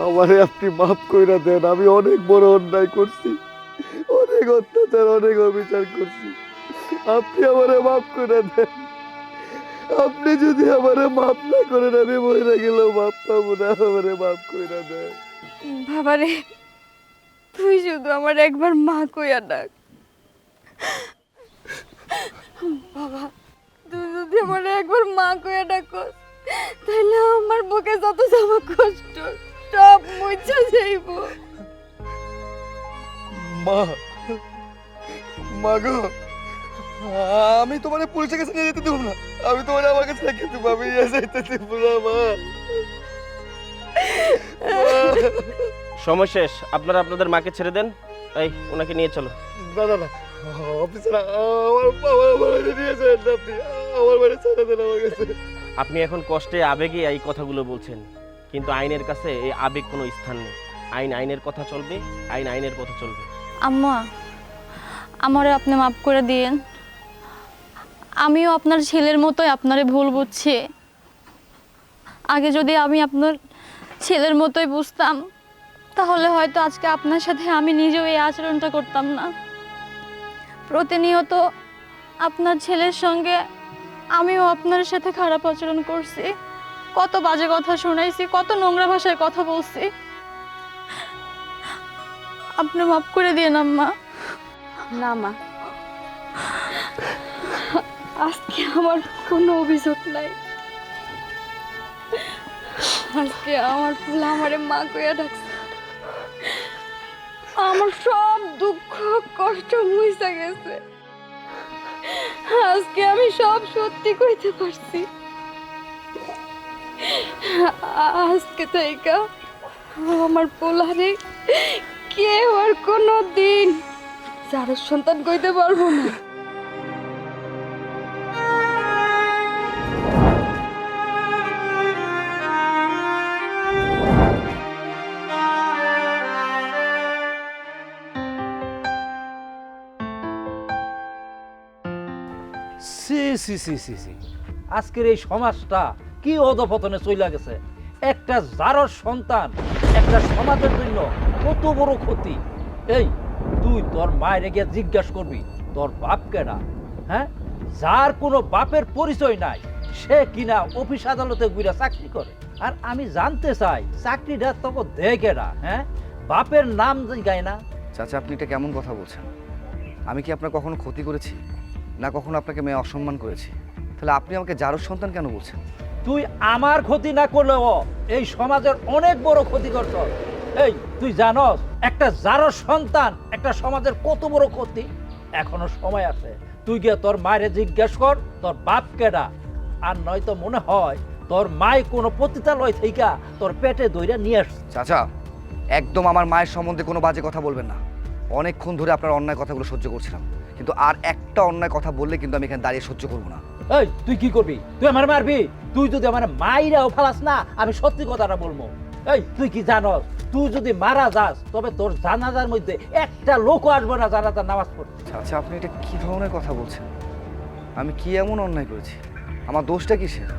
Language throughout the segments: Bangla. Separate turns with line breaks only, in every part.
আমারে আপনি মাফ কইরা দেন। আমি অনেক বড় অন্যায় করছি, অনেক অত্যাচার, অনেক অবিচার করছি। আপনি আমারে মাফ কইরা দেন। আপনি যদি আমারে মাফ না করেন আমি মরে গেলেও মাফ পাবো না। আমারে মাফ কইরা দেন।
বাবারে, তুই শুধু আমার একবার মা কইয়া ডাক। বাবা, তুই যদি আমার একবার মা কইয়া ডাকস, তাহলে আমার বুকে যত যাওয়া কষ্ট সব মুছা যাইব।
মা, মা গো, আমি তোমারে পুলিশের কাছে নিয়ে যেতে দেবো না। আমি তোমারে আমার কাছে রেখে দেবো। আমি নিয়ে যাইতে দেবো না মা।
সময় শেষ, আপনারা আপনাদের মাকে ছেড়ে দেন। এই ওনাকে নিয়ে চলো।
না না না, অফিসার, আমার বাড়ি নিয়ে যাবেন না আপনি। আমার বাড়ি ছেড়ে দেন আমার কাছে।
আপনি এখন কষ্টে আবেগে এই কথাগুলো বলছেন, কিন্তু আইনের কাছে এই আবেগ কোনো স্থান নেই। আইন আইনের কথা চলবে, আইন আইনের পথে চলবে।
আম্মা, আমারে আপনি মাফ করে দিয়েন। আমিও আপনার ছেলের মতোই আপনারে ভুল বুঝছি। আগে যদি আমি আপনার ছেলের মতোই বুঝতাম, তাহলে হয়তো আজকে আপনার সাথে আমি নিজেও এই আচরণটা করতাম না। প্রতিনিয়ত আপনার ছেলের সঙ্গে আমিও আপনার সাথে খারাপ আচরণ করছি, কত বাজে কথা শোনাইছি, কত নোংরা ভাষায় কথা বলছি। আপনি মাফ করে দিয়েন আম্মা।
না মা, আজকে আমার কোনো অভিযোগ নাই। আজকে আমার ফুলা আমারে মা কইয়া ডাকছে। আমার সব দুঃখ কষ্ট মুইসা গেছে। আজকে আমি সব সত্যি কইতে পারছি। আজকে থেকে আমার পোলারে কেউ আর কোনো দিন যারা সন্তান কইতে পারবো না।
সি সি সি সি সি, আজকের এই সমাজটা কি অধপতনে চলে গেছে। একটা জারর সন্তান একটা সমাজের জন্য কত বড় ক্ষতি। এই তুই তোর মায়ের গিয়ে জিজ্ঞাসা করবি তোর বাপ কেডা? হ্যাঁ, যার কোনো বাপের পরিচয় নাই, সে কিনা অফিস আদালতে ঘুরে চাকরি করে। আর আমি জানতে চাই চাকরিটা তোকে দেয় কেডা? হ্যাঁ, বাপের নাম গায় না।
চাচা, আপনি এটা কেমন কথা বলছেন? আমি কি আপনার কখনো ক্ষতি করেছি, না কখনো আপনাকে মেয়ে অসম্মান করেছি? তাহলে আপনি আমাকে জারুর সন্তান কেন বলছেন?
তুই আমার ক্ষতি না করলেও এই সমাজের অনেক বড় ক্ষতি করছ। এই তুই জানস একটা জারর সন্তান একটা সমাজের কত বড় ক্ষতি? এখনো সময় আছে, তুই গিয়ে তোর মায়ের জিজ্ঞেস কর তোর বাপ কেডা। আর নয়তো মনে হয় তোর মায় কোনো পতিতালয় থেকে তোর পেটে দইরা নিয়ে আসছে।
চাচা, একদম আমার মায়ের সম্বন্ধে কোনো বাজে কথা বলবেন না। অনেকক্ষণ ধরে আপনার অন্যায় কথাগুলো সহ্য করছিলাম, কিন্তু আর একটা অন্যায় কথা বললে কিন্তু আমি এখানে দাঁড়িয়ে সহ্য করবো না।
এই তুই কি করবি? তুই আমার মারবি? তুই যদি আমার মাইরাও ফালাস না, আমি সত্যি কথাটা বলবো। এই তুই কি জানস তুই যদি মারা যাস তবে তোর জানাজার মধ্যে একটা লোকও আসবে না জানাজার নামাজ পড়তে।
চাচা, আপনি এটা কি ধরনের কথা বলছেন? আমি কি এমন অন্যায় করেছি? আমার দোষটা কিসের?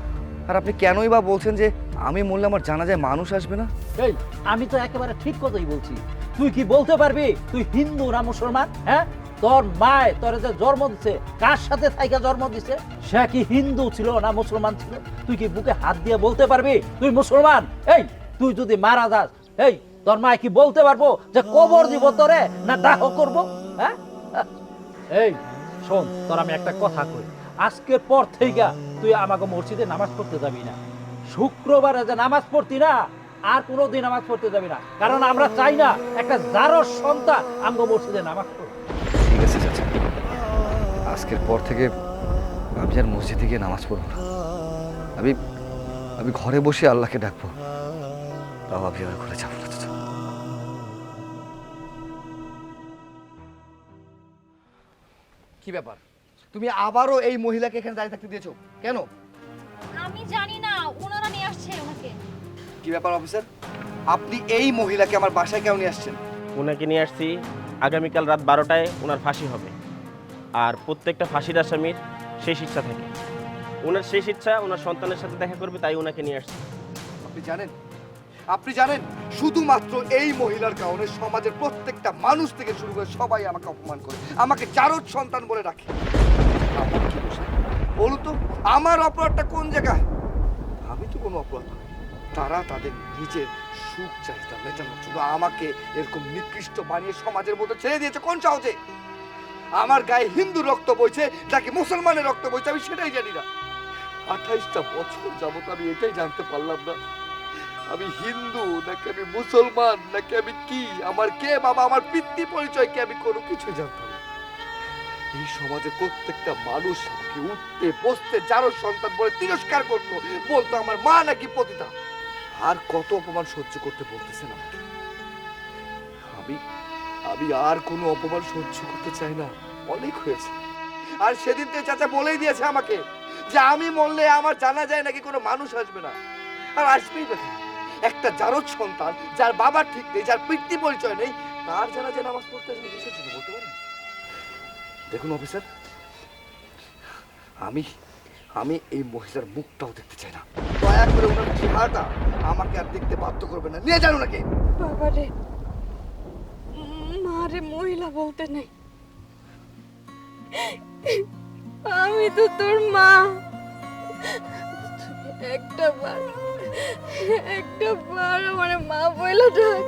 আর আপনি কেনই বা বলছেন যে আমি মরলে আমার জানাজায় মানুষ আসবে না?
এই আমি তো একেবারে ঠিক কথাই বলছি। তুই কি বলতে পারবি তুই হিন্দু না মুসলমান? হ্যাঁ, তোর মায় তোর যে জন্ম দিছে কার সাথে থাইকা জন্ম দিছে? সে কি হিন্দু ছিল না মুসলমান ছিল? তুই কি বুকে হাত দিয়ে বলতে পারবি তুই মুসলমান? এই তুই যদি মারা যাস, এই তোর মায় কি বলতে পারবো যে কবর দিব তোরে না দাহ করব? হ্যাঁ, এই শোন, তোর আমি একটা কথা কই, আজকের পর থেকে তুই আমাকে মসজিদে নামাজ পড়তে যাবি না। শুক্রবারে যে নামাজ পড়তি না, আর কোনোদিন নামাজ পড়তে যাবি না, কারণ আমরা চাই না একটা জারর সন্তান আমাকে মসজিদে নামাজ পড়ে।
ঠিক আছে চাচা, আজকের পর থেকে আমি আর মসজিদে গিয়ে নামাজ পড়বো না। আমি আমি ঘরে বসে আল্লাহকে ডাকবো, তাও আমি আর ঘরে যাবো না চাচা। কি ব্যাপার, তুমি আবারও এই মহিলাকে এখানে দাঁড়িয়ে থাকতে দিয়েছো কেন?
আমি জানি না, ওনারা নিয়ে আসছে ওনাকে।
কি ব্যাপার অফিসার, আপনি এই মহিলাকে আমার বাসায় কেন নিয়ে আসছেন?
ওনাকে নিয়ে আসছি, আগামীকাল রাত 12টায় ওনার ফাঁসি হবে। আর প্রত্যেকটা ফাঁসির আসামির শেষ ইচ্ছা থাকে, ওনার শেষ ইচ্ছা ওনার সন্তানের সাথে দেখা করবে, তাই ওনাকে নিয়ে আসছি।
আপনি জানেন
আপনি জানেন শুধুমাত্র এই মহিলার কারণে সমাজের প্রত্যেকটা মানুষ থেকে শুরু করে সবাই আমাকে অপমান করে, আমাকে জারদ সন্তান বলে রাখে। আমার কি দোষ? বলুন তো, আমার অপরাধটা কোন জায়গায়? আমি তো কোনো অপরাধ করিনি। তারা তাদের নিজের সুখ চাহিদা মেটানোর জন্য আমাকে এরকম নিকৃষ্ট বানিয়ে সমাজের মধ্যে ছেড়ে দিয়েছে। কোন সহজে? আমার গায়ে হিন্দু রক্ত বইছে নাকি মুসলমানের রক্ত বইছে আমি সেটাই জানি না। 28টা বছর যাবত আমি এটাই জানতে পারলাম না আমি হিন্দু নাকি আমি মুসলমান নাকি আমি কি, আমার কে বাবা, আমার পিতৃ পরিচয় কি, আমি কোনো কিছুই জানতাম না। এই সমাজে প্রত্যেকটা মানুষ আমাকে উঠতে বসতে যারো সন্তান বলে তিরস্কার করতো, বলতো আমার মা নাকি পতিতা। আর কত অপমান সহ্য করতে বলতেছেন আমাকে? আমি আমি আর কোনো অপমান সহ্য করতে চাই না, অনেক হয়েছে। আর সেদিন তো চাচা বলেই দিয়েছে আমাকে যে আমি মরলে আমার জানা যায় নাকি কোনো মানুষ আসবে না। আর আসবেই না, একটা জারদ সন্তান যার বাবার ঠিক নেই, যার পিতৃ পরিচয় নেই, তার জানা যায় নামাজ পড়তে আসবে দেশের জন্য, বলতে পারেন? দেখুন অফিসার, আমি আমি এই মহিলার মুখটাও দেখতে চাই না। দয়া করে ওনার চেহারাটা আমাকে আর দেখতে বাধ্য করবে না, নিয়ে যান ওনাকে।
বাবারে, মারে মহিলা বলতে নাই, আমি তো তোর মা। একটা বার আমার মা বইলা ডাক,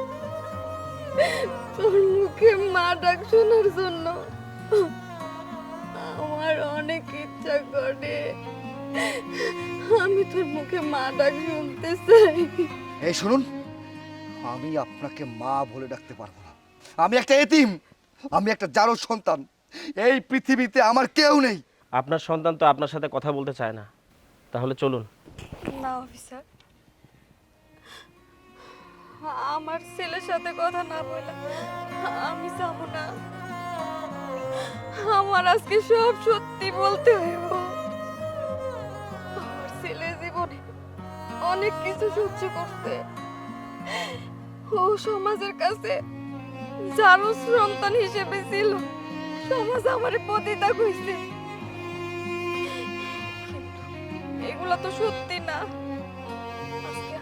তোর মুখে মা ডাক শোনার জন্য আমার অনেক ইচ্ছা করে। আমি তোর মুখে মা ডাক শুনতে চাই।
এই শুনুন, আমি আপনাকে মা বলে ডাকতে পারবো না। আমি একটা এতিম, আমি একটা জারদ সন্তান। এই পৃথিবীতে আমার কেউ নেই।
আপনার সন্তান তো আপনার সাথে কথা বলতে চায় না, তাহলে চলুন।
না অফিসার, আমার ছেলের সাথে কথা না বলে আমি যাব না। আমার আজকে সব সত্যি বলতে হইব। আমার ছেলে জীবনে অনেক কিছু সহ্য করতে, ও সমাজের কাছে যারও সন্তান হিসেবে ছিল, সমাজ আমারে পতিতা কইছে। এগুলা তো সত্যি না। আজকে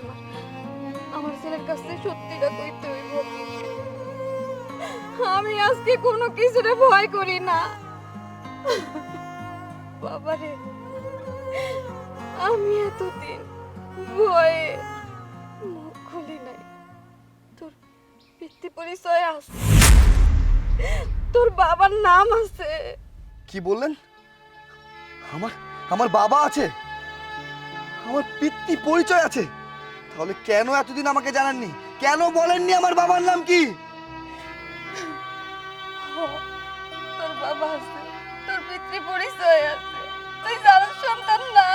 আমার ছেলের কাছে সত্যিটা কইতে হইব। আমি আজকে কোনো কিছুরে ভয় করি না। বাবারে, আমি এতদিন ভয়ে মুখ খুলি নাই। তোর পিতৃ পরিচয় আছে, তোর বাবার নাম আছে।
কি বললেন? আমার আমার বাবা আছে, আমার পিতৃ পরিচয় আছে। তাহলে কেন এতদিন আমাকে জানাননি? কেন বলেননি আমার বাবার নাম কি?
তোর বাবা আছে, তোর পিতৃ পরিচয় আছে, তুই যার সন্তান না।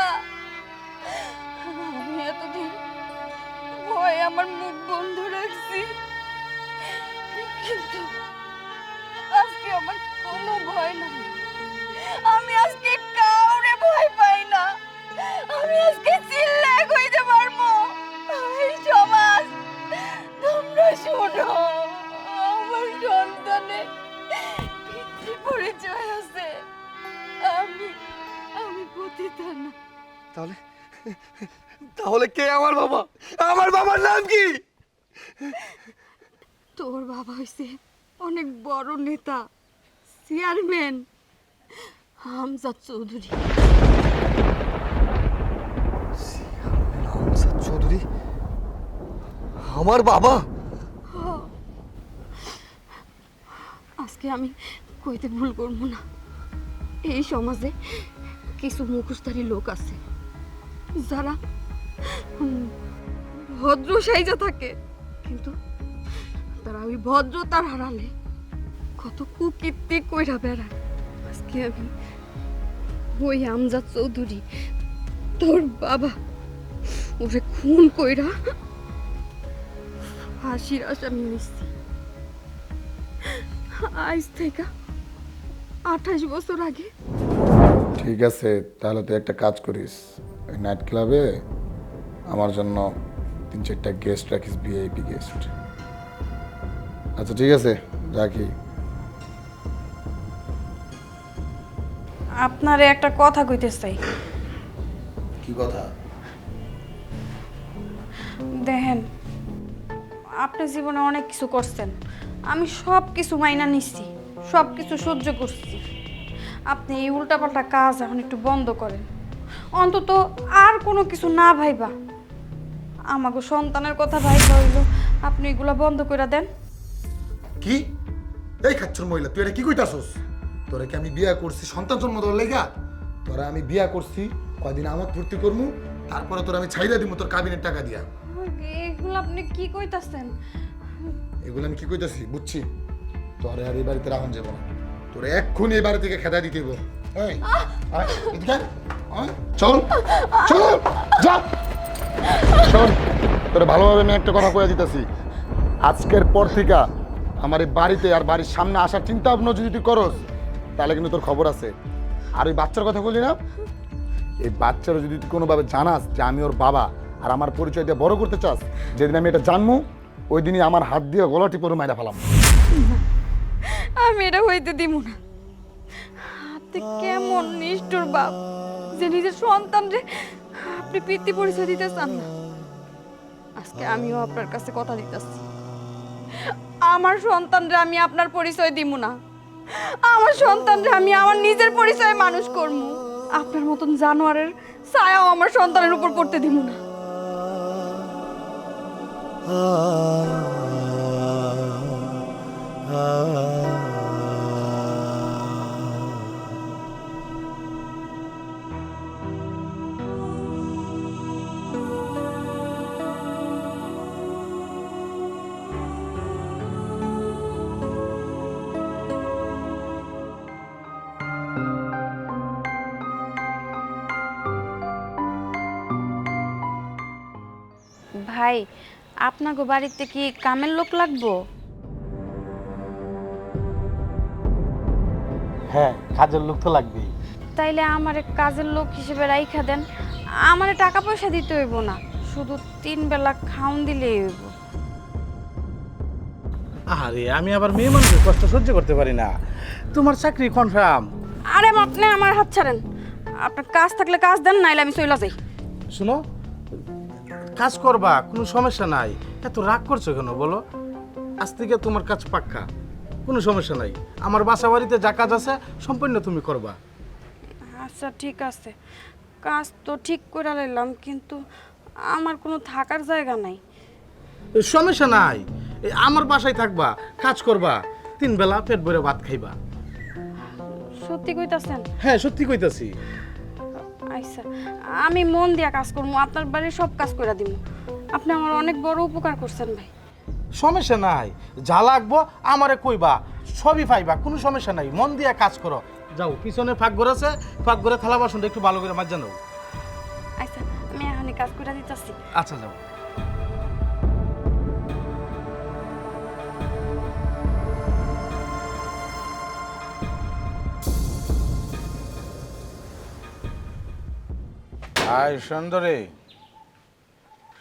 আমি এতদিন ভয়ে আমার মুখ বন্ধ রাখছি, কিন্তু আজকে আমার কোনো ভয় নাই। আমি আজকে কাউরে ভয় পাই না। আমি আজকে চিল্লায় কইতে পারবো, এই সমাজ তোমরা শোনো, আমার সন্তানের পিতৃ পরিচয় আছে। আমি পতিতা না।
তাহলে তাহলে কে আমার বাবা? আমার বাবার নাম কি?
তোর বাবা হইছে অনেক বড় নেতা, চেয়ারম্যান হামজা চৌধুরী।
হামজা চৌধুরী আমার বাবা?
আজকে আমি কইতে ভুল করবো না। এই সমাজে কিছু মুখোশধারী লোক আছে যারা ভদ্র সাইজা থাকে, কিন্তু তারা ওই ভদ্রতার হারালে কত কুকীর্তি কইরা বেড়ায়। আজকে আমি ওই আমজাদ চৌধুরী, তোর বাবা, ওরে খুন কইরা ফাঁসির আসামি হইছি। আজ থেকে 28 বছর আগে।
ঠিক আছে, তাহলে তুই একটা কাজ করিস, ওই নাইট ক্লাবে আমার জন্য 3-4টা গেস্ট রাখিস, ভিআইপি গেস্ট। আচ্ছা ঠিক আছে, রাখি।
আপনারে একটা কথা কইতে চাই।
কি কথা?
দেখেন, আপনি জীবনে অনেক কিছু করছেন, আমি সব কিছু মাইনা নিচ্ছি, সব কিছু সহ্য করছি। আপনি এই উল্টাপাল্টা কাজ এখন একটু বন্ধ করেন, অন্তত আর কোনো কিছু না ভাইবা। আমাকে সন্তানের কথা ভাইবা হইল, আপনি এগুলা বন্ধ করে দেন।
কি এই খাচ্ছর মহিলা, তুই এটা কি কইতাছস? তোরে কি আমি বিয়া করছি সন্তান জন্ম দেওয়ার লাইগা? তোরা আমি বিয়া করছি কয়দিন আমোদ ফুর্তি করমু, তারপরে তোর আমি ছাইরা দিমু তোর কাবিনের টাকা দিয়া।
এগুলো আপনি কি কইতাছেন?
এগুলো আমি কি কইতাছি বুঝছি। তোরে আর এই বাড়িতে রাখুন যাবো না, তোরে এক্ষুনি এই বাড়ি থেকে খেদা দিতে হইব। এই, আয়, এদিকে আয়, আয়, চল চল যা। শোন, তোরে ভালোভাবে আমি একটা কথা কইয়া দিতেছি, আজকের পর থেকে আমার এই বাড়িতে আর বাড়ির সামনে আসার চিন্তা ভাবনা যদি তুই করস, তাহলে কিন্তু তোর খবর আছে। আর ওই বাচ্চার কথা বলি না, এই বাচ্চারা যদি তুই কোনোভাবে জানাস যে আমি ওর বাবা আর আমার পরিচয় দিয়ে বড় করতে চাস, যেদিন আমি এটা জানবো ওই দিনই আমার হাত দিয়ে গলা টিপে মাইরা ফেলাম।
আমি এটা হইতে দিব না। আপনি কেমন নিষ্ঠুর বাপ যে নিজের সন্তানরে আপনি পিতৃ পরিচয় দিতে চান না। আজকে আমিও আপনার কাছে কথা দিতেছি, আমার সন্তানরে আমি আপনার পরিচয় দিব না। আমার সন্তানরে আমি আমার নিজের পরিচয়ে মানুষ করব। আপনার মতন জানোয়ারের ছায়াও আমার সন্তানের উপর পড়তে দিব না। ভাই, আপনাকে বাড়িতে কি কামের লোক লাগবো?
হ্যাঁ, কাজের লোক তো লাগবেই।
তাইলে আমারে কাজের লোক হিসেবে রাইখা দেন। আমারে টাকা পয়সা দিতে হইব না, শুধু 3 বেলা খাওন দিলেই হইব।
আরে আমি আবার মেয়ে মানুষের কষ্ট সহ্য করতে পারি না। তোমার চাকরি কনফার্ম।
আরে আপনি আমার হাত ছাড়েন। আপনার কাজ থাকলে কাজ দেন, নাইলে আমি চইলা যাই।
শুনো, কাজ করবা, কোনো সমস্যা নাই। এত রাগ করছো কেন বলো? আজ থেকে তোমার কাজ পাক্কা, কোনো সমস্যা নাই। আমার বাসা বাড়িতে যা কাজ আছে সম্পূর্ণ তুমি করবা।
আচ্ছা ঠিক আছে, কাজ তো ঠিক করে লাইলাম, কিন্তু আমার কোনো থাকার জায়গা নাই।
সমস্যা নাই, এই আমার বাসায় থাকবা, কাজ করবা, 3 বেলা পেট ভরে ভাত খাইবা।
সত্যি কইতাছেন?
হ্যাঁ, সত্যি কইতাছি।
আচ্ছা, আমি মন দিয়া কাজ করবো, আপনার বাড়ির সব কাজ করে দিব। আপনি আমার অনেক বড় উপকার করছেন ভাই।
সমস্যা নাই, যা লাগবো আমারে কইবা, সবই পাইবা, কোনো সমস্যা নাই। মন দিয়া কাজ করো। যাও, পিছনে ফাঁক ঘর আছে, ফাঁক ঘরে থালা বাসনটা একটু ভালো করে মাজা নাও।
আচ্ছা, আমি এখনই কাজ করে দিতেছি।
আচ্ছা, যাও। আয় সুন্দরী,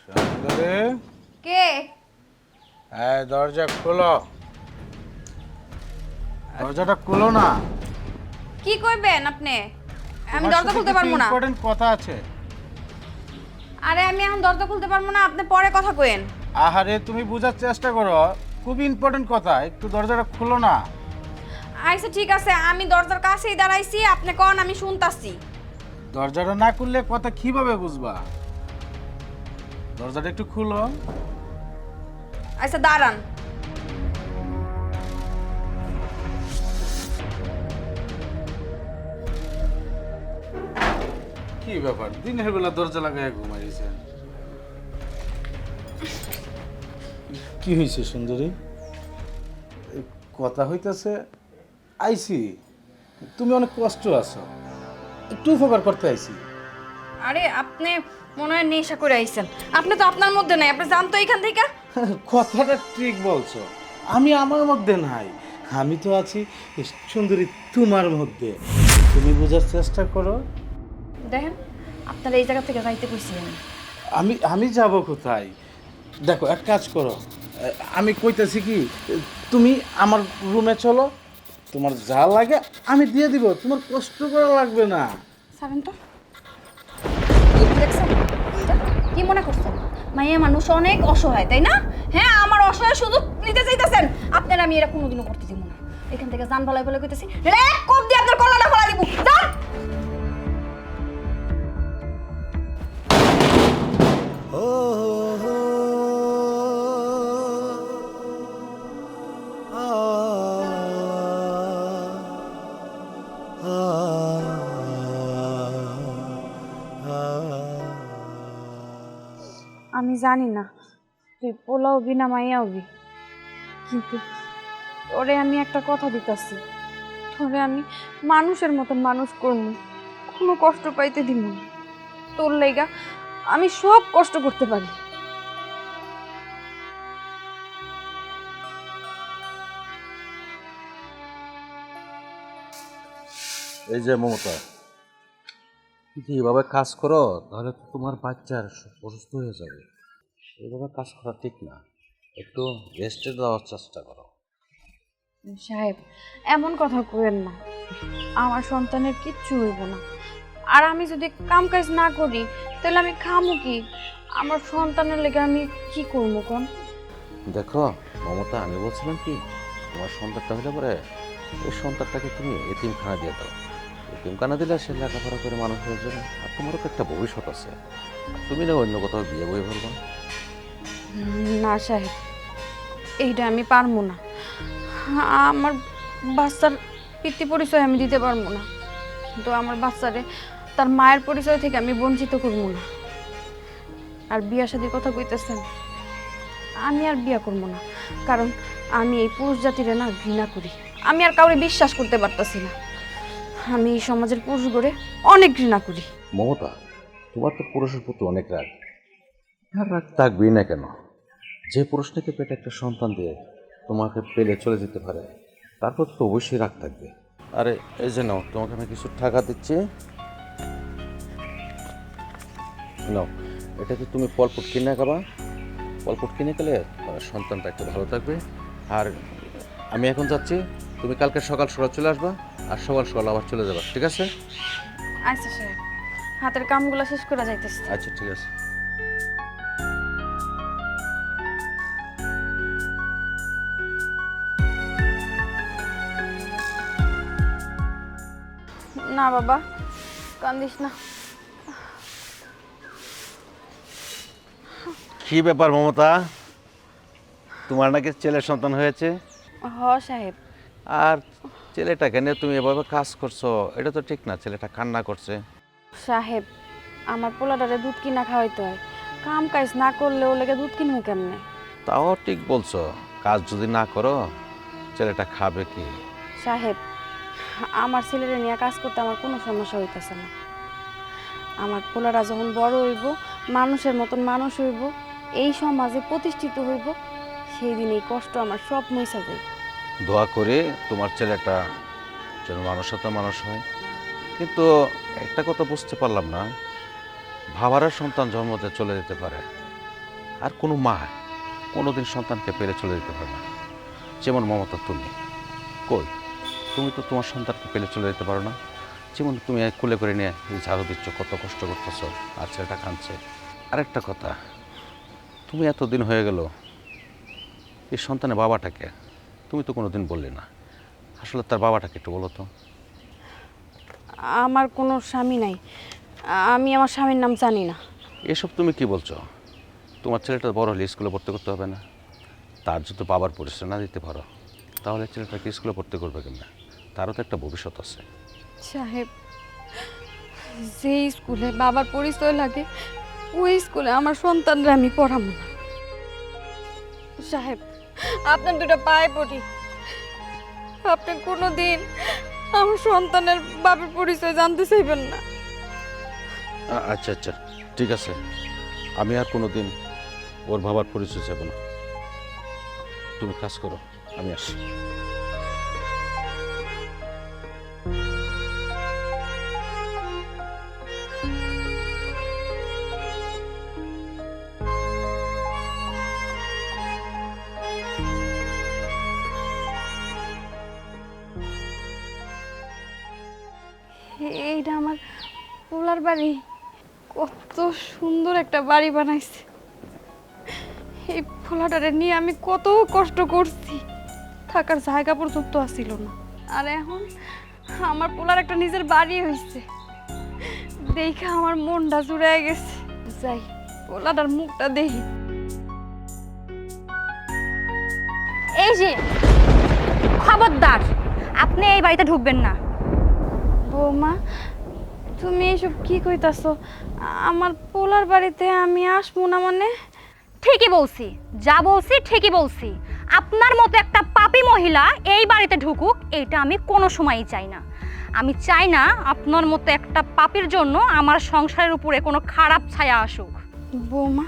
সুন্দরী,
কে?
এই দরজা খোলো, দরজাটা খোলো না।
কি কইবেন আপনি? আমি দরজা খুলতে পারবো না।
ইম্পর্টেন্ট কথা আছে।
আরে আমি এখন দরজা খুলতে পারবো না, আপনি পরে কথা কইেন।
আহারে, তুমি বোঝার চেষ্টা করো, খুবই ইম্পর্টেন্ট কথা, একটু দরজাটা খোলো না।
আচ্ছা ঠিক আছে, আমি দরজার কাছেই দাঁড়াইছি, আপনি কোন, আমি শুনতাছি।
দরজাটা না খুললে কথা কিভাবে বুঝবা? দরজাটা একটু খুলো।
আচ্ছা দাঁড়ান।
কি ব্যাপার, দিনের বেলা দরজা লাগায় ঘুমাইছেন? কি হয়েছে সুন্দরী? কথা হইতেছে আইছি, তুমি অনেক কষ্ট আছো, একটু উপকার করতে আইছি।
আরে আপনি মনে হয় নেশা করে আইছেন, আপনি তো আপনার মধ্যে নাই, আপনি জানতো এখান থেকে।
কথাটা ঠিক বলছো, আমি আমার মধ্যে নাই, আমি তো আছি সুন্দরী তোমার মধ্যে। তুমি বোঝার চেষ্টা করো।
দেখেন, আপনারা এই জায়গা থেকে যাইতে কইছিলেন।
আমি যাব কোথায়? দেখো, এক কাজ করো, আমি কইতেছি কি, তুমি আমার রুমে চলো, তোমার যা লাগে আমি দিয়ে দিব, তোমার কষ্ট করা লাগবে না।
সাবেন তো দেখছেন কি মনে করছেন? মাইয়া মানুষ অনেক অসহায়, তাই না? হ্যাঁ, আমার অসহায় সুযোগ নিতে চাইতেছেন আপনারা। আমি এরা কোনোদিনও করতে দিব না। এখান থেকে জান ফলাই ফলাই কইতেছি, রে কোপ দিয়ে আপনার কলাটা ফলাই দিব। যান। আমি জানি না তুই পোলা হবি না মাইয়া হবি, কিন্তু তোরে আমি একটা কথা দিতেছি, তোরে আমি মানুষের মতন মানুষ করবো, কোনো কষ্ট পাইতে দিব না। তোর লাইগা আমি সব কষ্ট করতে পারি।
এই যে মমতা, যদি এভাবে কাজ করো তাহলে তো তোমার বাচ্চার অসুস্থ হয়ে যাবে। এইভাবে কাজ করা ঠিক না, একটু রেস্টে দেওয়ার চেষ্টা করো।
সাহেব, এমন কথা কইেন না, আমার সন্তানের কিচ্ছু হইব না। আর আমি যদি কাম কাজ না করি তাহলে আমি খামু কি? আমার সন্তানের লেগে আমি কি করবো কোন?
দেখো মমতা, আমি বলছিলাম কি, তোমার সন্তানটা হলে পরে ওই সন্তানটাকে তুমি এতিমখানা দিয়ে দাও। এতিমখানা দিলে সে লেখাপড়া করে মানুষ হয়ে যাবে, আর তোমারও তো একটা ভবিষ্যৎ আছে। তুমি না অন্য কোথাও বিয়ে বই ফেলবো?
না সাহেব, এইটা আমি পারবো না। আমার বাচ্চার পিতৃ পরিচয় আমি দিতে পারবো না, কিন্তু আমার বাচ্চারে তার মায়ের পরিচয় থেকে আমি বঞ্চিত করবো না। আর বিয়া শাদীর কথা কইতেছেন, আমি আর বিয়া করবো না, কারণ আমি এই পুরুষ জাতিরে না ঘৃণা করি। আমি আর কাউরে বিশ্বাস করতে পারতাছি না। আমি এই সমাজের পুরুষ গড়ে অনেক ঘৃণা করি।
মমতা, তোমার তো পুরুষের প্রতি অনেক রাগ। আর রাগ থাকবেই না কেন? যে পুরুষ নাকি পেটে একটা সন্তান দিয়ে তোমাকে পেলে চলে যেতে পারে, তারপর তো অবশ্যই রাগ থাকবে। আরে এই যে নাও, তোমাকে আমি কিছু টাকা দিচ্ছি, নাও। এটাতে তুমি ফলফুট কিনে খাবা। ফলফুট কিনে খেলে সন্তানটা একটু ভালো থাকবে। আর আমি এখন যাচ্ছি, তুমি কালকে সকাল সকাল চলে আসবা, আর সকাল সকাল আবার চলে যাবা, ঠিক আছে?
আচ্ছা সাহেব, হাতের কামগুলো শেষ করে যাইতেছে।
আচ্ছা, ঠিক আছে।
না বাবা, কান্দিস না।
কি ব্যাপার মমতা, তোমার নাকি ছেলের সন্তান হয়েছে?
হ সাহেব।
আর ছেলেটাকে নিয়ে তুমি এভাবে কাজ করছো, এটা তো ঠিক না। ছেলেটা কান্না করছে।
সাহেব, আমার পোলাটারে দুধ কিনা খাওয়াইতে হয়, কাম কাজ না করলে ও লেগে দুধ কিনবো কেমনে?
তাও ঠিক বলছো, কাজ যদি না করো ছেলেটা খাবে কি?
সাহেব, আমার ছেলেরে নিয়ে কাজ করতে আমার কোনো সমস্যা হইতেছে না। আমার পোলারা যখন বড় হইব, মানুষের মতন মানুষ হইব, এই সমাজে প্রতিষ্ঠিত হইব, সেই দিন এই কষ্ট আমার সব মুইসা যাইব।
দোয়া করে তোমার ছেলেটা যেন মানুষের তো মানুষ হয়। কিন্তু একটা কথা বুঝতে পারলাম না, ভাবারের সন্তান জন্ম দিয়ে চলে যেতে পারে, আর কোনো মা কোনোদিন সন্তানকে পেরে চলে যেতে পারে না। যেমন মমতা, তুমি কই, তুমি তো তোমার সন্তানকে পেলে চলে যেতে পারো না। যেমন তুমি কোলে করে নিয়ে এই ঝাড়ু দিচ্ছ, কত কষ্ট করতেছ, আর ছেলেটা কাঁদছে। আরেকটা কথা, তুমি এতদিন হয়ে গেল এই সন্তানের বাবাটাকে তুমি তো কোনোদিন বললে না। আসলে তার বাবাটাকে একটু বলো তো।
আমার কোনো স্বামী নাই, আমি আমার স্বামীর নাম জানি না।
এসব তুমি কি বলছো? তোমার ছেলেটা বড় হলে স্কুলে পড়তে করতে হবে না? তার যদি বাবার পরিচয় না দিতে পারো, তাহলে ছেলেটাকে স্কুলে পড়তে করবে কেন? তারও তো একটা ভবিষ্যৎ আছে।
সাহেব, যে স্কুলে বাবার পরিচয় লাগে ওই স্কুলে আমার সন্তানরা আমি পড়াবো না। সাহেব, আপনার দুটো পায়ে পড়ি, আপনি কোনোদিন আমার সন্তানের বাবার পরিচয় জানতে চাইবেন না।
আচ্ছা আচ্ছা, ঠিক আছে, আমি আর কোনোদিন ওর বাবার পরিচয় চাইব না। তুমি কাজ করো, আমি আসি।
এইটা আমার পোলার বাড়ি, কত সুন্দর একটা বাড়ি বানাইছে। এই ফোলাটারে নিয়ে আমি কত কষ্ট করছি, থাকার জায়গা পর্যন্ত আসিল না। আর এখন আমার পোলার একটা নিজের বাড়ি হয়েছে, দেখে আমার মনটা জুড়ে গেছে। যাই পোলাটার মুখটা দেখি।
এই যে খবরদার, আপনি এই বাড়িতে ঢুকবেন না।
বৌমা, তুমি এসব কি কইতাছো? আমার পোলার বাড়িতে আমি আসবো না মানে?
ঠিকই বলছি, যা বলছি ঠিকই বলছি। আপনার মতো একটা পাপী মহিলা এই বাড়িতে ঢুকুক, এইটা আমি কোনো সময়ই চাই না। আমি চাই না আপনার মতো একটা পাপীর জন্য আমার সংসারের উপরে কোনো খারাপ ছায়া আসুক।
বৌমা,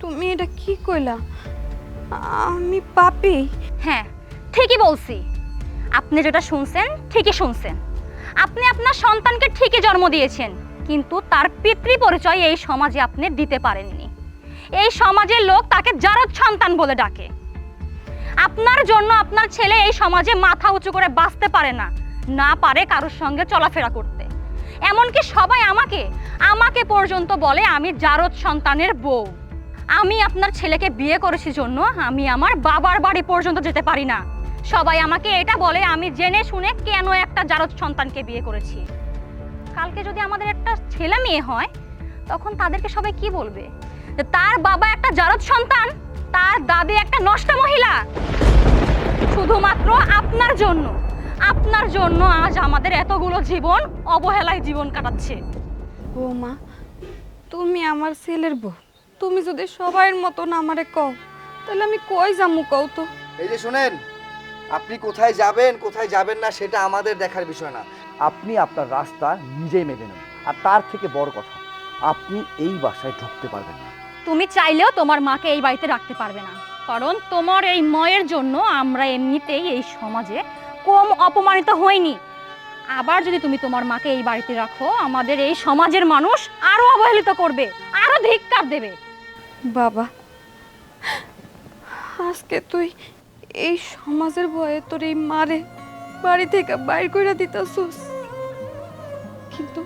তুমি এটা কি কইলা? আমি পাপী?
হ্যাঁ, ঠিকই বলছি। আপনি যেটা শুনছেন ঠিকই শুনছেন। আপনি আপনার সন্তানকে ঠিকই জন্ম দিয়েছেন, কিন্তু তার পিতৃ পরিচয় এই সমাজে আপনি দিতে পারেননি। এই সমাজের লোক তাকে জারদ সন্তান বলে ডাকে। আপনার জন্য আপনার ছেলে এই সমাজে মাথা উঁচু করে বাঁচতে পারে না, না পারে কারোর সঙ্গে চলাফেরা করতে। এমনকি সবাই আমাকে পর্যন্ত বলে আমি জারদ সন্তানের বউ। আমি আপনার ছেলেকে বিয়ে করেছি জন্য আমি আমার বাবার বাড়ি পর্যন্ত যেতে পারি না। সবাই আমাকে এটা বলে আমি জেনে শুনে কেন একটা জারদ সন্তানকে বিয়ে করেছি। কালকে যদি আমাদের একটা ছেলে মেয়ে হয়, তখন তাদেরকে সবাই কি বলবে? যে তার বাবা একটা জারদ সন্তান, তার দাদি একটা নষ্ট মহিলা। শুধুমাত্র আপনার জন্য আজ আমাদের এতগুলো জীবন অবহেলায় জীবন কাটাচ্ছে।
বৌমা, তুমি আমার ছেলের বউ, তুমি যদি সবাইয়ের মতন আমারে কও, তাহলে আমি কই যামু কও তো?
এই যে শোনেন, আপনি কোথায় যাবেন না সেটা আমাদের দেখার বিষয় না। আপনি আপনার রাস্তা নিজেই মেনে নেন। আর তার থেকে বড় কথা, আপনি এই বাসায় ঢুকতে পারবেন না।
তুমি চাইলেও তোমার মাকে এই বাড়িতে রাখতে পারবে না, কারণ তোমার এই ময়ের জন্য আমরা এমনিতেই এই সমাজে কম অপমানিত হইনি। আবার যদি তুমি তোমার মাকে এই বাড়িতে রাখো, আমাদের এই সমাজের মানুষ আরো অবহেলিত করবে, আরো ধিক্কার দেবে।
বাবা, আজকে তুই এই সমাজের ভয়ে তোর এই মারে বাড়ি থেকে বাইর করে দিতেছিস, কিন্তু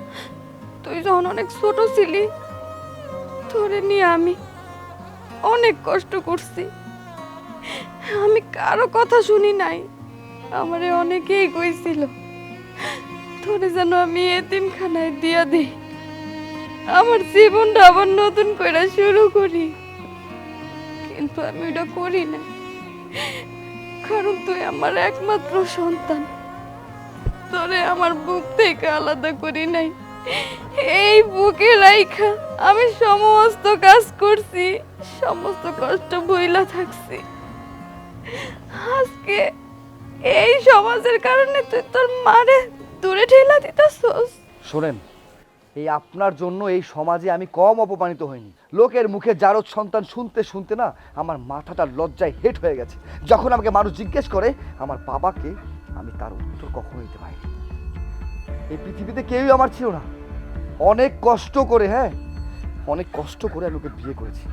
তুই যখন অনেক ছোট ছিলি, তোরে নিয়ে আমি অনেক কষ্ট করছি। আমি কারো কথা শুনি নাই, আমারে অনেকেই কইছিল তোরে যেন আমি এতিমখানায় দিয়া দিই, আমার জীবনটা আবার নতুন করে শুরু করি। কিন্তু আমি ওটা করি না, কারণ তুই আমার একমাত্র সন্তান। তোরে আমার বুক থেকে আলাদা করি নাই, এই বুকে রাইখা আমি সমস্ত কাজ করছি, সমস্ত কষ্ট ভুইলা থাকছি। আজকে এই সমাজের কারণে তুই তোর মারে দূরে ঠেলা দিতেছস।
শোনেন, এই আপনার জন্য এই সমাজে আমি কম অপমানিত হইনি। লোকের মুখে জারদ সন্তান শুনতে শুনতে না আমার মাথাটা লজ্জায় হেট হয়ে গেছে। যখন আমাকে মানুষ জিজ্ঞেস করে আমার বাবাকে, আমি তার উত্তর কখনো দিতে পারিনি। এই পৃথিবীতে কেউই আমার ছিল না। অনেক কষ্ট করে, অনেক কষ্ট করে আমি ওকে বিয়ে করেছি।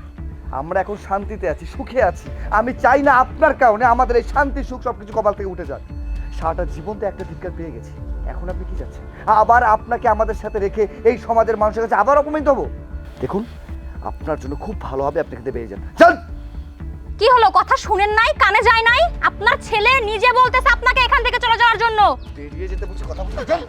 আমরা এখন শান্তিতে আছি, সুখে আছি। আমি চাই না আপনার কারণে আমাদের এই শান্তি সুখ সবকিছু কপাল থেকে উঠে যাক। সারাটা জীবন তো একটা ধিক্কার পেয়ে গেছি, এখন আপনি কি চাচ্ছেন? আবার আপনাকে আমাদের সাথে রেখে এই সমাজের মানুষের কাছে আবার অপমানিত হবো? দেখুন, আপনার জন্য খুব ভালো হবে আপনি খেতে পেয়ে যান। চল।
কি হলো, কথা শুনেন নাই, কানে যায় নাই? আপনার ছেলে নিজে বলতেছে আপনাকে এখান থেকে চলে যাওয়ার জন্য।
বেরিয়ে যেতে বলছি, কথা বলতে চল।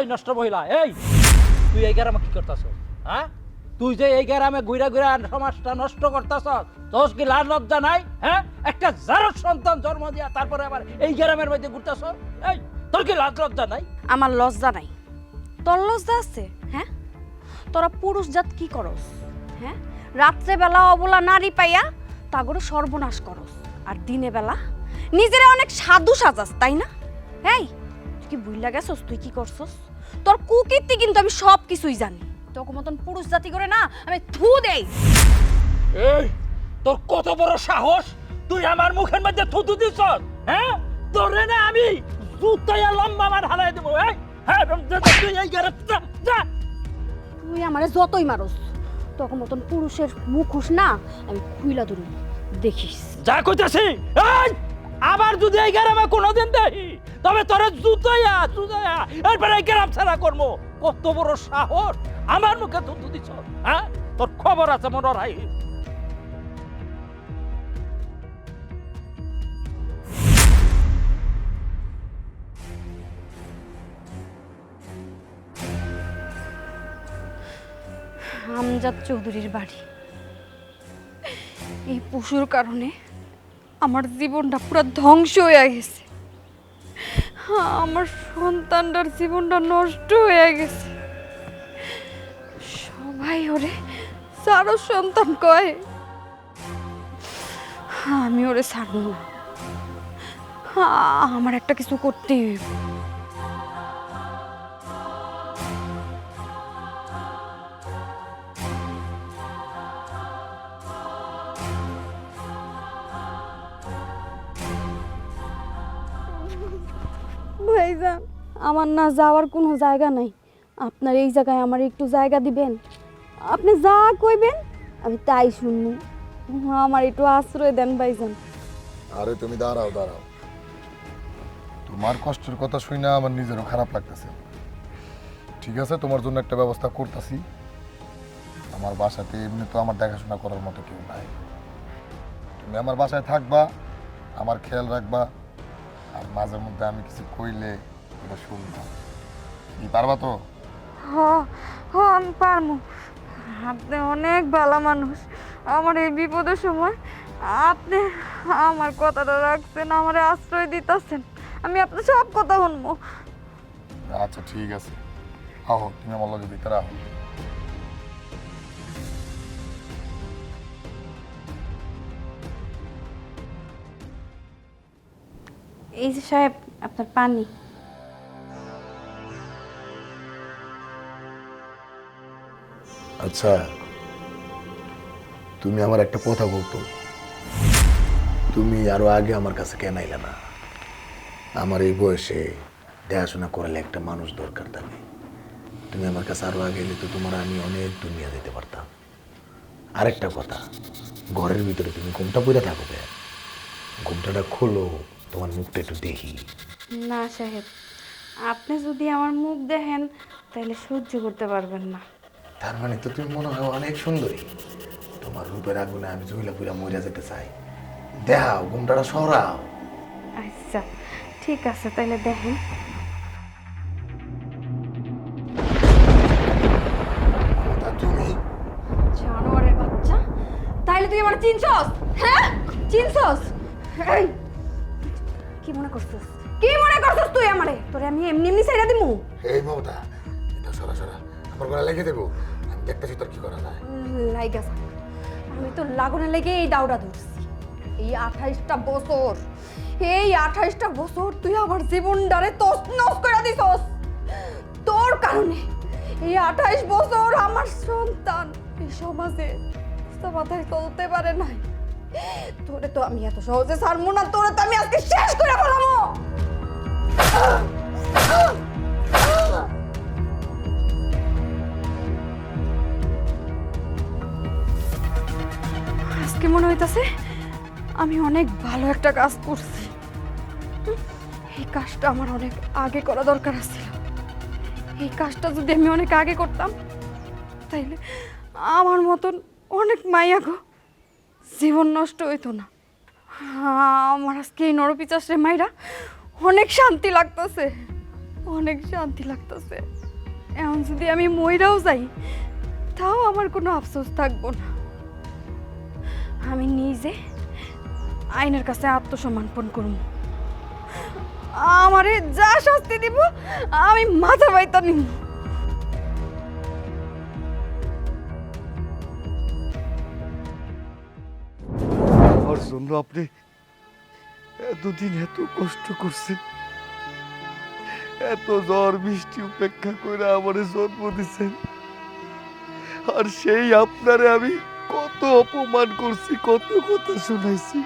এই নষ্ট মহিলা, এই তুই এই গ্রামে কি করতেছ? হ্যাঁ, তুই যে এই গ্রামে ঘুরা ঘুরা সমাজটা নষ্ট করতেছ, তোর কি লাজ লজ্জা নাই? হ্যাঁ, একটা জারদ সন্তান জন্ম দিয়া তারপরে আবার এই গ্রামের মধ্যে ঘুরতেছ। এই তোর কি লাজ লজ্জা নাই?
আমার লজ্জা নাই, তোর লজ্জা আছে? হ্যাঁ, তোরা পুরুষ জাত কি করস? হ্যাঁ, রাত্রে বেলা অবলা নারী পাইয়া তাগরে সর্বনাশ করস, আর দিনে বেলা নিজেরা অনেক সাধু সাজাস, তাই না? এই তুই কি বুইলা গেছস তুই কি করছস? তোর কুকীর্তি কিন্তু আমি সব কিছুই জানি। তোকে মতন পুরুষ জাতি করে না আমি থু দেই।
এই তোর কত বড় সাহস, তুই আমার মুখের মধ্যে থুতু দিছ? হ্যাঁ, তোরে না আমি জুতায়া লম্বা মার হালাই দেব। এই হ্যাঁ, তুই এই গ্রামে যা।
তুই আমারে যতই মারস, তখন মতন পুরুষের মুখোশ না আমি খুইলা ধরুন, দেখিস।
যা কইতাছি, এই আবার যদি এই গ্রামে কোনোদিন দেখি তবে তোরে জুতাইয়া এরপরে এই গ্রাম ছাড়া করবো। কত বড় সাহস আমার মুখে থুতু দিছ, হ্যাঁ? তোর খবর আছে মনে রাই।
আমজাদ চৌধুরীর বাড়ি। এই পশুর কারণে আমার জীবনটা পুরো ধ্বংস হয়ে গেছে। আমার সন্তানটার জীবনটা নষ্ট হয়ে গেছে। সবাই ওরে সারো সন্তান কয়, আমি ওরে ছাড়ব না। আমার একটা কিছু করতেই হইব। ভাইজান, আমার না যাওয়ার কোনো জায়গা নাই। আপনার এই জায়গায় আমার একটু জায়গা দিবেন? আপনি যা কইবেন আমি তাই শুনবো। আমার একটু আশ্রয় দেন ভাইজান।
আরে তুমি দাঁড়াও দাঁড়াও, তোমার কষ্টের কথা শুনে আমার নিজেরও খারাপ লাগতেছে। ঠিক আছে, তোমার জন্য একটা ব্যবস্থা করতেছি। আমার বাসাতে এমনি তো আমার দেখাশোনা করার মতো কেউ নাই। তুমি আমার বাসায় থাকবা, আমার খেয়াল রাখবা, আর মাঝে মধ্যে আমি কিছু কইলে এটা শুনবা। কি পারবা তো?
আমি পারবো। আপনি অনেক ভালো মানুষ। আমার এই বিপদের সময় আপনি আমার কথাটা রাখছেন, আমার আশ্রয় দিতেছেন। আমি আপনার সব কথা শুনবো।
আচ্ছা ঠিক আছে, আহো তুমি আমার লগে ভিতরে আহো।
এই যে সাহেব, আপনার পানি।
আচ্ছা, তুমি আমার একটা কথা বলতো, তুমি আরো আগে আমার কাছে কেন আইলে না? আমার এই বয়সে দেখাশোনা করলে একটা মানুষ দরকার থাকে। তুমি আমার কাছে আরো আগে এলে তো তোমার আমি অনেক দুনিয়া যেতে পারতাম। আরেকটা কথা, ঘরের ভিতরে তুমি ঘুমটা পড়ে থাকো কে? ঘুমটাটা খোলো, তোমার মুখটা একটু দেখি।
না সাহেব, আপনি যদি আমার মুখ দেখেন তাহলে সহ্য করতে পারবেন না।
তার মানে তো তুমি মনে হয় অনেক সুন্দরী। তোমার রূপের আগুনে আমি জমিলা পুরা মরে যেতে চাই। দেখাও, ঘুমটাটা সরাও।
আচ্ছা ঠিক আছে, তাইলে দেখেন।
তুমি
জানোয়ারের বাচ্চা, তাইলে তুই আমার চিনছস? হ্যাঁ চিনছস? এই, কি মনে করছস? কি মনে করছস তুই আমারে? তোরে আমি এমনি এমনি ছাইড়া দিমু?
এই মমতা, এটা সরা সরা, আমার গলা লেগে দেবো। আমি দেখতেছি তোর কি করা যায়।
লাইগা যা। আমি তো লাগুনে লেগে এই দাউটা ধরছি। এই 28টা বছর, এই 28টা বছর তুই আমার জীবনটারে তছনছ করে দিছস। তোর কারণে এই 28 বছর আমার সন্তান এই সমাজে মাথায় চলতে পারে নাই। তোরে তো আমি এত সহজে ছাড়বো না, তোরে তো আমি আজকে শেষ করে ফেলামো। আজকে মনে হইতাছে আমি অনেক ভালো একটা কাজ করছি। এই কাজটা আমার অনেক আগে করা দরকার ছিল। এই কাজটা যদি আমি অনেক আগে করতাম তাইলে আমার মতন অনেক মাইয়া গো জীবন নষ্ট হইতো না। আমার আজকে এই নরপিচাসে মাইরা অনেক শান্তি লাগতেছে, অনেক শান্তি লাগতেছে। এখন যদি আমি মইরাও যাই তাও আমার কোনো আফসোস থাকবো না। আমি নিজে আইনের কাছে আত্মসমর্পণ করব। আমারে যা শাস্তি দিব আমি মাথা বাইতা নিব।
আমার জন্য আপনি এতদিন এত কষ্ট করছেন, এত ঝড় বৃষ্টি উপেক্ষা করে আমারে জন্ম দিছেন। আর সেই আপনারে আমি কত অপমান করছি, কত কথা শোনাইছি।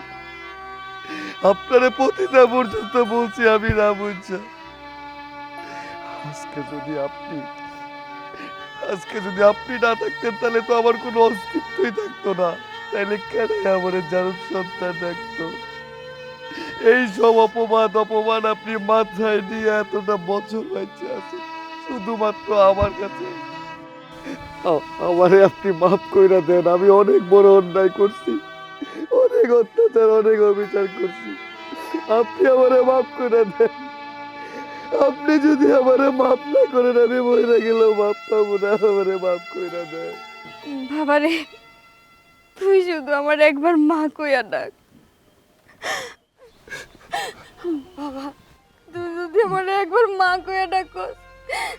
আপনারে প্রতিটা পর্যন্ত বলছি আমি না বুঝা। আজকে যদি আপনি আজকে যদি আপনি না থাকতেন তাহলে তো আমার কোনো অস্তিত্বই থাকতো না। তাইলে কেন আমার জানুর সন্তান ডাকতো? এই সব অপমান আপনি মাথায় নিয়ে এতটা বছর হয়েছে আছেন শুধুমাত্র আমার কাছে। আমারে আপনি মাফ কইরা দেন, আমি অনেক বড় অন্যায় করছি, অনেক অত্যাচার, অনেক অবিচার করছি। আপনি আমারে মাফ করে দেন। আপনি যদি আমারে মাফ না করেন আমি মরে গেলেও মাফ পাবো না। আমারে মাফ কইরা দেন।
বাবারে, তুই শুধু আমার একবার মা কইয়া ডাক। বাবা, তুই যদি আমার একবার মা কইয়া ডাকস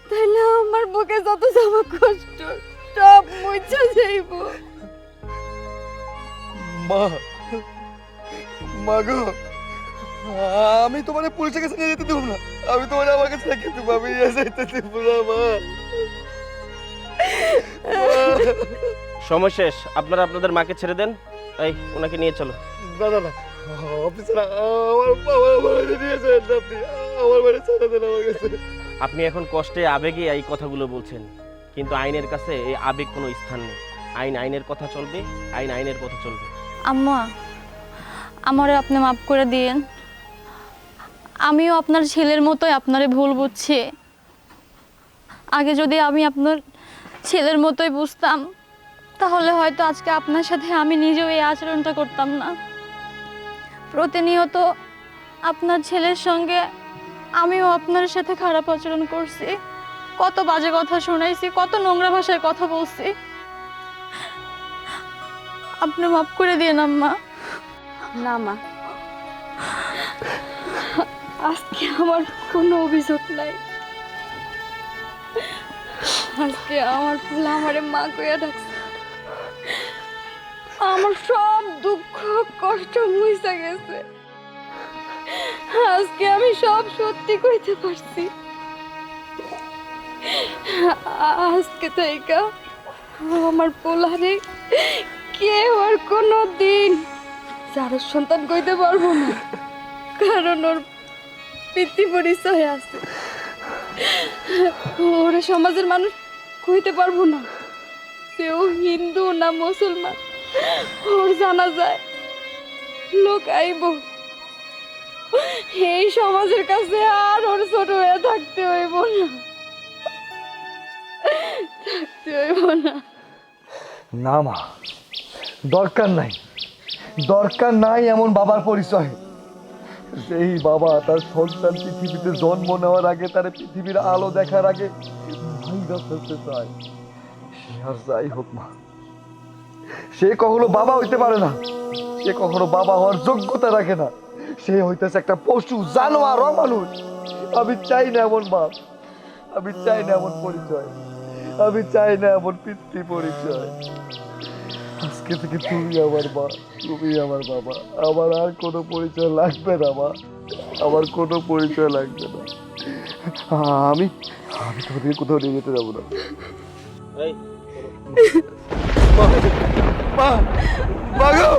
তাহলে আমার বুকে যত জমা কষ্ট সব মুছে যাইব।
মা, মা গো, আমি তোমার পুলিশের কাছে নিয়ে যেতে দেবো না। আমি তোমার আমার কাছে রেখে দেবো, আমি নিয়ে যেতে দেবো না মা।
সময় শেষ, আপনারা আপনাদের মাকে ছেড়ে দেন। এই ওনাকে নিয়ে চলো।
না না না অফিসার, আমার বাড়ি নিয়ে যান আপনি, আমার বাড়ি ছেড়ে দেন আমার কাছে।
আপনি এখন কষ্টে আবেগে এই কথাগুলো বলছেন, কিন্তু আইনের কাছে এই আবেগ কোনো স্থান নেই। আইন আইনের কথা চলবে, আইন আইনের কথা চলবে।
আম্মা, আমারে আপনি মাফ করে দিয়েন। আমিও আপনার ছেলের মতোই আপনারে ভুল বুঝছি। আগে যদি আমি আপনার ছেলের মতোই বুঝতাম তাহলে হয়তো আজকে আপনার সাথে আমি নিজেও এই আচরণটা করতাম না। প্রতিনিয়ত আপনার ছেলের সঙ্গে আমিও আপনার সাথে খারাপ আচরণ করছি, কত বাজে কথা শোনাইছি, কত নোংরা ভাষায় কথা বলছি। আপনি মাফ করে দিয়েন আম্মা।
না মা, আজকে আমার কোনো অভিযোগ নাই। আজকে আমার ফুল আমারে মা কইয়া ডাকছে। আমার সব দুঃখ কষ্ট মুইসা গেছে। আজকে আমি সব সত্যি কইতে পারছি। আজকে থেকে আমার পোলারে কেউ আর কোনো দিন যার সন্তান কইতে পারবো না, কারণ ওর পিতৃ পরিচয় আছে। ওরা সমাজের মানুষ কইতে পারবো না সেও হিন্দু না মুসলমান। ওর জানা যায় লোক আইব, এই সমাজের কাছে আর ওর ছোট হয়ে থাকতে হইব না, থাকতে হইব না।
না মা, দরকার নাই, দরকার নাই এমন বাবার পরিচয়। যেই বাবা তার সন্তান পৃথিবীতে জন্ম নেওয়ার আগে, তার পৃথিবীর আলো দেখার আগে ভাইরা ফেলতে চায়, সে আর যাই হোক মা, সে কখনো বাবা হইতে পারে না, সে কখনো বাবা হওয়ার যোগ্যতা রাখে না। সে হইতেছে একটা পশু, জানোয়ার, অমানুষ। আমি চাই না এমন বাপ, আমি চাই না এমন পরিচয়, আমি চাই না এমন পিতৃ পরিচয়। আজকে থেকে তুমি আমার মা, তুমি আমার বাবা, আমার আর কোনো পরিচয় লাগবে না মা, আমার কোনো পরিচয় লাগবে না। আমি আমি তোমাদের কোথাও নিয়ে যেতে যাবো না।
এই
মা, মা, মা গো!